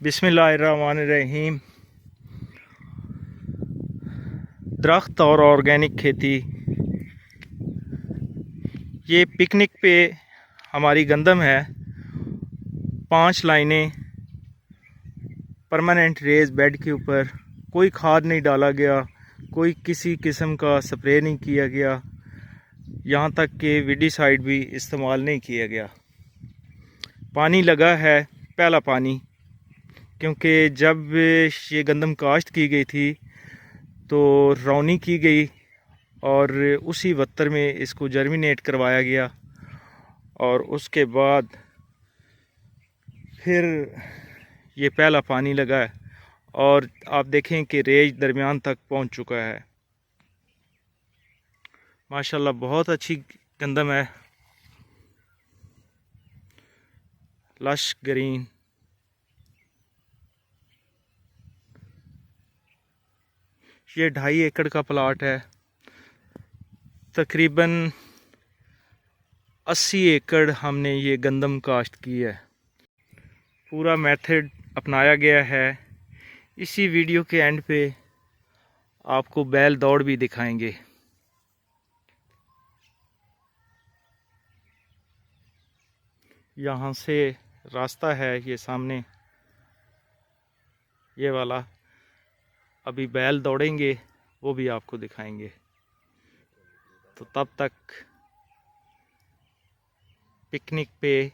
बिस्मिल्लाहिर्रहमानिर्रहीम। दरख्त और ऑर्गेनिक खेती। ये पिकनिक पे हमारी गंदम है। 5 लाइनें परमानेंट रेज बेड के ऊपर, कोई खाद नहीं डाला गया, कोई किसी किस्म का स्प्रे नहीं किया गया, यहाँ तक कि विडिसाइड भी इस्तेमाल नहीं किया गया। पानी लगा है, पहला पानी, क्योंकि जब ये गंदम काश्त की गई थी तो रौनी की गई और उसी वत्तर में इसको जर्मिनेट करवाया गया और उसके बाद फिर ये पहला पानी लगा है और आप देखें कि रेज दरमियान तक पहुंच चुका है। माशाल्लाह बहुत अच्छी गंदम है, लश ग्रीन। ये 2.5 एकड़ का प्लाट है। तकरीबन 80 एकड़ हमने ये गंदम काश्त की है। पूरा मेथड अपनाया गया है। इसी वीडियो के एंड पे आपको बैल दौड़ भी दिखाएंगे। यहाँ से रास्ता है, ये सामने ये वाला। अभी बैल दौड़ेंगे, वो भी आपको दिखाएंगे। तो तब तक पिकनिक पे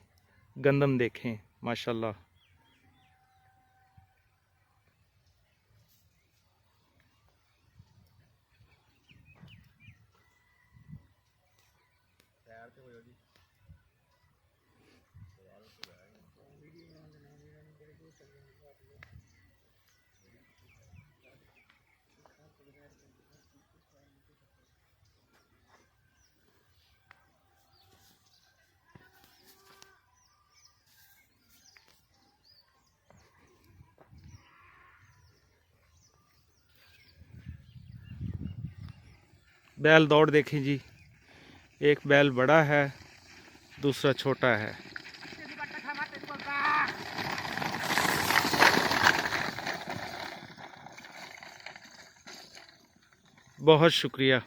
गंदम देखें। माशाल्लाह। बैल दौड़ देखें जी। एक बैल बड़ा है, दूसरा छोटा है। बहुत शुक्रिया।